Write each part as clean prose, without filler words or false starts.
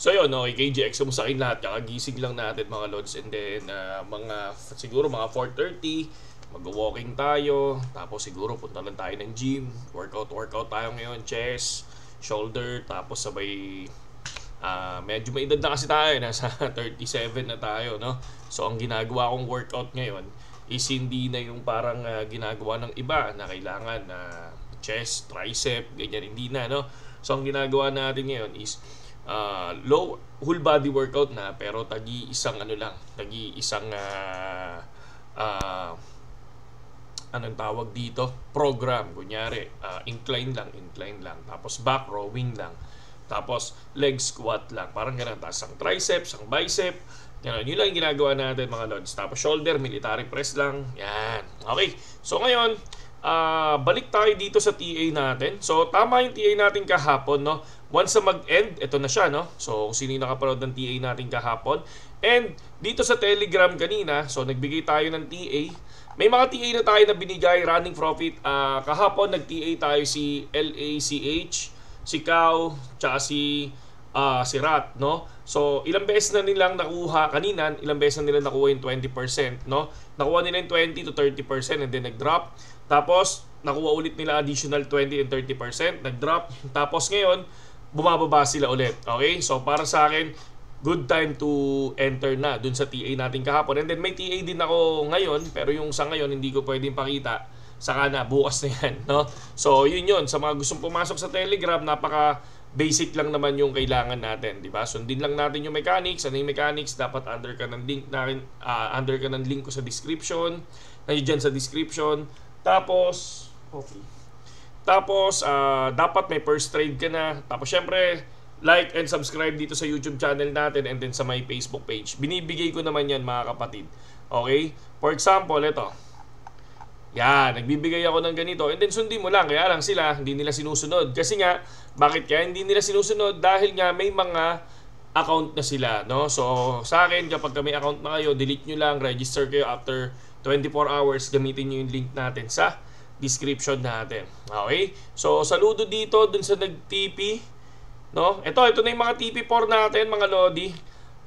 So yun, okay, KGX, kumusta kayong lahat? Kakagising lang natin mga lods, and then siguro mga 4:30, mag-walking tayo, tapos siguro punta lang tayo ng gym, workout tayo ngayon, chest, shoulder, tapos sabay medyo may edad na kasi tayo, nasa 37 na tayo, no? So ang ginagawa kong workout ngayon is hindi na yung parang ginagawa ng iba na kailangan chest, tricep, ganyan, hindi na, no? So ang ginagawa natin ngayon is low whole body workout na, pero tagi-isang anong tawag dito, program. Kunyari incline lang, tapos back rowing lang, tapos leg squat lang, parang ganun, tapos ang triceps, ang bicep, yun lang yung ginagawa natin mga lods. Tapos shoulder, military press lang, yan. Okay, so ngayon balik tayo dito sa TA natin. So tama yung TA natin kahapon, no? Once na mag-end, ito na siya, no? So kung sino yung nakapanood ng TA natin kahapon. And dito sa Telegram kanina, so nagbigay tayo ng TA. May mga TA na tayo na binigay, running profit. Kahapon nag-TA tayo si LACH, si Kao, tsaka si Rat, no? So ilang beses na nilang nakuha kanina, ilang beses na nilang nakuha yung 20%, no? Nakuha nila yung 20 to 30% and then nag-drop. Tapos nakuha ulit nila additional 20 and 30%, nag-drop. Tapos ngayon bumababa sila ulit. Okay? So para sa akin, good time to enter na dun sa TA natin kahapon. And then may TA din ako ngayon, pero yung sa ngayon hindi ko pwedeng pakita. Saka na, bukas na yan, no? So yun. Sa mga gustong pumasok sa Telegram, napaka basic lang naman yung kailangan natin, di ba? Sundin lang natin yung mechanics. Ano yung mechanics? Dapat under ka ng link ko sa description. Nandiyan sa description. Tapos dapat may first trade ka na. Tapos syempre, like and subscribe dito sa YouTube channel natin and then sa my Facebook page. Binibigay ko naman yan mga kapatid. Okay? For example, ito. Yan, nagbibigay ako ng ganito. And then sundin mo lang. Kaya lang sila, hindi nila sinusunod. Kasi nga, bakit kaya hindi nila sinusunod? Dahil nga may mga account na sila, no? So sa akin, kapag may account na kayo, delete nyo lang, register kayo after 24 hours, gamitin nyo yung link natin sa description natin. Okay? So saludo dito dun sa nag-TP, no? Ito na yung mga TP4 natin, mga lodi.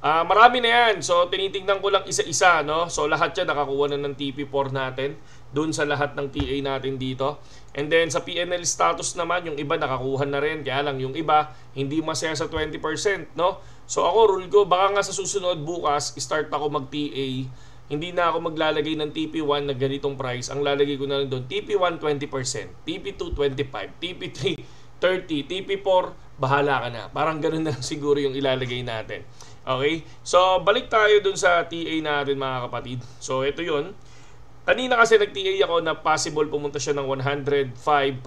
Marami na yan. So tinitingnan ko lang isa-isa, no? So lahat yan nakakuha na ng TP4 natin dun sa lahat ng TA natin dito. And then sa PNL status naman, yung iba nakakuha na rin. Kaya lang yung iba hindi masaya sa 20%, no? So ako, rule ko, baka nga sa susunod bukas start ako mag-TA. Hindi na ako maglalagay ng TP1 na ganitong price. Ang lalagay ko na lang doon, TP1 20%, TP2 25%, TP3 30%, TP4 bahala ka na. Parang ganun na lang siguro yung ilalagay natin. Okay? So balik tayo doon sa TA natin mga kapatid. So ito yun. Kanina kasi nag-TA ako na possible pumunta siya ng 105,500.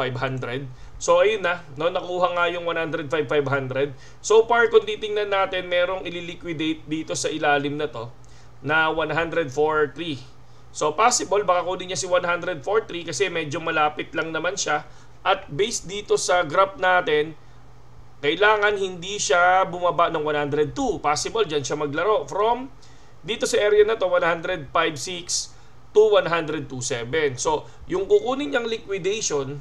So ayun na, no, nakuha nga yung 105,500. So far kung titingnan natin, merong ililiquidate dito sa ilalim na to na 104.3. So possible baka kunin niya si 104.3 kasi medyo malapit lang naman siya. At based dito sa graph natin, kailangan hindi siya bumaba ng 102. Possible dyan siya maglaro from dito sa area na to 105.6 to 102.7. So yung kukunin niyang liquidation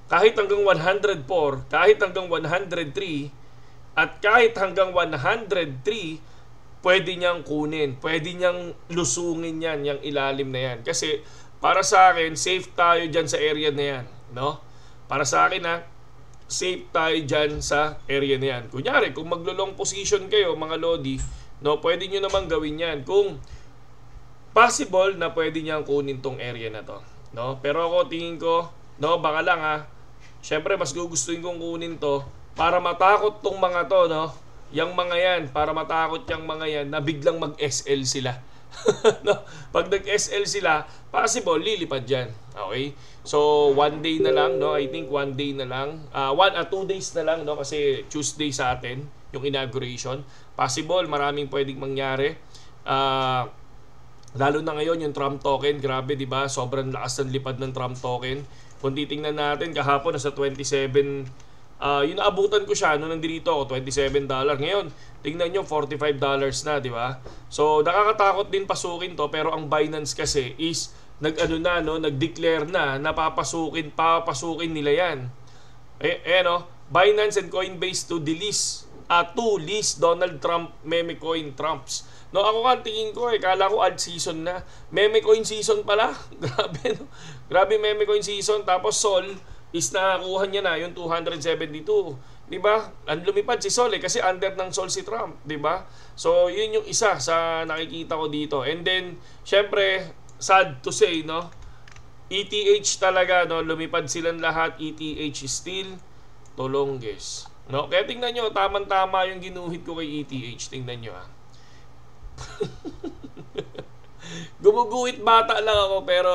kahit hanggang 104, kahit hanggang 103, at kahit hanggang 103, pwede niyang kunin, pwede niyang lusungin yan, yung ilalim na yan. Kasi para sa akin, safe tayo dyan sa area na yan, no? Para sa akin safe tayo dyan sa area na yan. Kunyari, kung maglo-long position kayo, mga lodi, no, pwede nyo naman gawin yan. Kung possible na pwede niyang kunin tong area na to, no? Pero ako tingin ko, no, baka lang syempre mas gugustuhin kong kunin to para matakot tong mga to, no? Yang mga yan, para matakot yung mga yan na biglang mag-SL sila. No? Pag nag-SL sila, possible, lilipad dyan. Okay? So, 1 day na lang, no? I think 1 day na lang. 2 days na lang, no? Kasi Tuesday sa atin, yung inauguration. Possible, maraming pwedeng mangyari. Lalo na ngayon, yung Trump token, grabe, di ba? Sobrang lakas ng lipad ng Trump token. Kung titingnan natin, kahapon, nasa 27... yung naabutan ko siya nung nandito ako, $27. Ngayon, tingnan nyo, $45 na, di ba? So, nakakatakot din pasukin to, pero ang Binance kasi is nag-declare na papasukin nila yan. Binance and Coinbase to delist To list Donald Trump meme coin Trumps. No, ako nga tingin ko kala ko ad season na. Meme coin season pala. Grabe, no? Grabe meme coin season. Tapos Sol is nakakuha niya na yung 272. 'Di ba? Ang lumipad si Sol kasi under ng Sol si Trump, 'di ba? So, yun yung isa sa nakikita ko dito. And then, syempre, sad to say, no? ETH talaga, no? Lumipad silang lahat. ETH is still the longest. No? Kaya tingnan nyo, tamang-tama yung ginuhit ko kay ETH. Tingnan nyo, ha. Gumuguhit bata lang ako, pero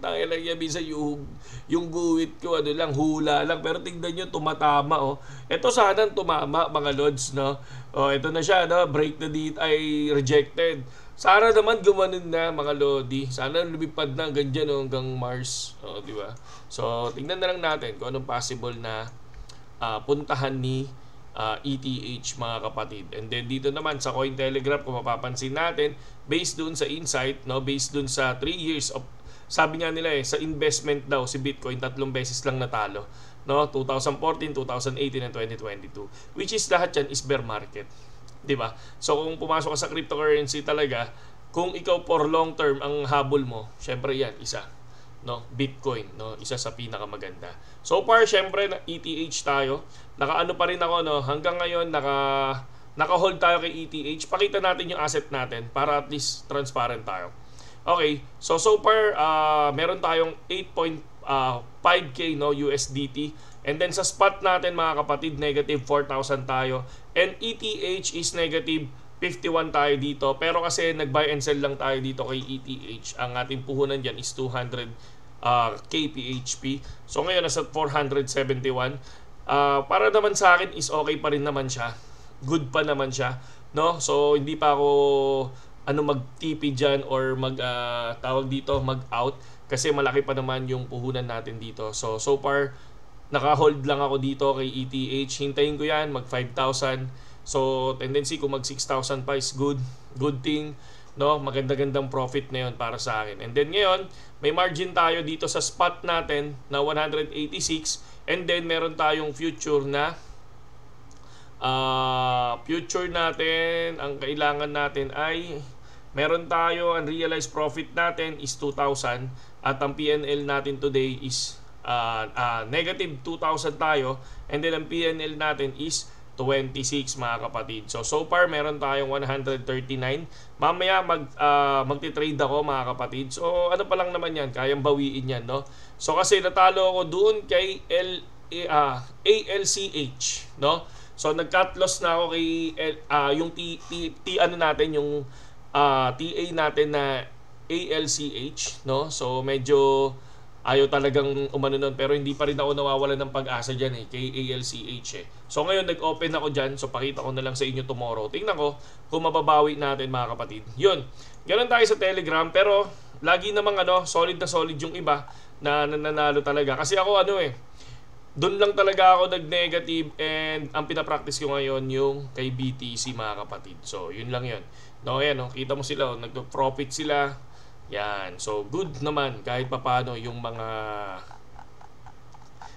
tangin lang yan, minsan yung guhit ko, ano lang, hula lang. Pero tingnan nyo, tumatama, oh. Ito sana tumama, mga lods, no? Oh, ito na siya, no? Break na dito ay rejected. Sana naman gumanon na, mga lodi. Sana lumipad na hanggang dyan, oh, hanggang Mars. Oh, di ba? So, tingnan na lang natin kung anong possible na puntahan ni ETH, mga kapatid. And then dito naman sa Cointelegraph, kung mapapansin natin, based dun sa insight, no, based dun sa 3 years of, sabi nga nila sa investment daw si Bitcoin 3 beses lang natalo, no, 2014, 2018 and 2022, which is lahat yan is bear market, di ba? So kung pumasok ka sa cryptocurrency talaga, kung ikaw for long term ang habol mo, syempre yan isa, no, Bitcoin, no, isa sa pinakamaganda. So far syempre na ETH tayo, nakaano pa rin ako, no, hanggang ngayon naka-hold tayo kay ETH. Pakita natin yung asset natin para at least transparent tayo. Okay, so far meron tayong 8.5k, no, USDT. And then sa spot natin, mga kapatid, negative 4,000 tayo. And ETH is negative 51 tayo dito. Pero kasi nag-buy and sell lang tayo dito kay ETH. Ang ating puhunan dyan is 200 KPHP. So ngayon nasa 471. Para naman sa akin is okay pa rin naman siya. Good pa naman siya, no? So hindi pa ako mag-TP dyan or tawag dito, mag-out, kasi malaki pa naman yung puhunan natin dito. So far naka-hold lang ako dito kay ETH. Hintayin ko yan mag 5,000. So tendency kung mag 6,000 pa is good thing, no? Maganda-gandang profit na yun para sa akin. And then ngayon may margin tayo dito sa spot natin na 186. And then meron tayong future na future natin, ang kailangan natin ay meron tayo, ang realized profit natin is 2,000 at ang PNL natin today is negative 2,000 tayo, and then ang PNL natin is 26, mga kapatid. So far meron tayong 139. Mamaya magti-trade ako, mga kapatid. So ano pa lang naman yan, kayang bawiin yan, no? So kasi natalo ako doon kay ALCH, no? So nag-cut loss na ako kay yung ano natin, yung TA natin na ALCH, no? So medyo ayaw talagang umano nun, pero hindi pa rin ako nawawalan ng pag-asa dyan kay ALCH So ngayon nag-open ako dyan, so pakita ko na lang sa inyo tomorrow. Tingnan ko kung mababawi natin, mga kapatid. Yun, ganoon tayo sa Telegram, pero lagi namang solid na solid yung iba na nananalo talaga. Kasi ako doon lang talaga ako nag-negative, and ang pinapractice ko ngayon yung kay BTC, mga kapatid. So yun lang yun. No, ayan, kita mo sila, nag-profit sila. Yan. So good naman kahit papaano yung mga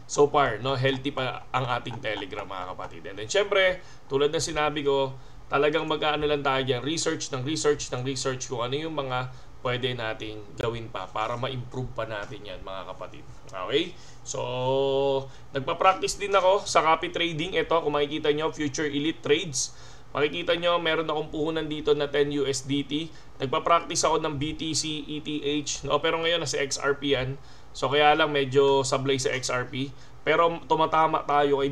so far, no, healthy pa ang ating Telegram, mga kapatid. And then syempre, tulad ng sinabi ko, talagang mag-aano lang tayo dyan, research kung ano yung mga pwede nating gawin pa para ma-improve pa natin yan, mga kapatid. Okay? So, nagpa-practice din ako sa copy trading. Ito, kung makikita nyo, Future Elite Trades. Makikita nyo, meron akong puhunan dito na 10 USDT. Nagpa-practice ako ng BTC, ETH, no? Pero ngayon nasa XRP yan. So kaya lang medyo sablay sa XRP. Pero tumatama tayo kay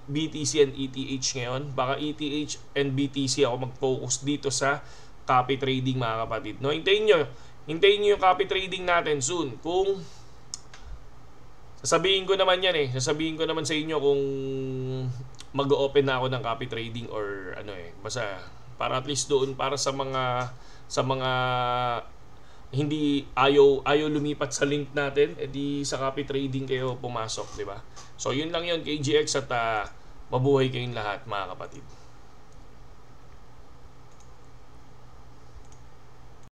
BTC and ETH ngayon. Baka ETH and BTC ako mag-focus dito sa copy trading, mga kapatid. No, hintayin nyo yung copy trading natin soon. Kung sasabihin ko naman yan sasabihin ko naman sa inyo kung mag-open na ako ng copy trading or basta para at least doon, para sa mga hindi ayaw lumipat sa link natin, edi sa copy trading kayo pumasok, di ba? So yun lang yun, KGX, at mabuhay kayong lahat, mga kapatid.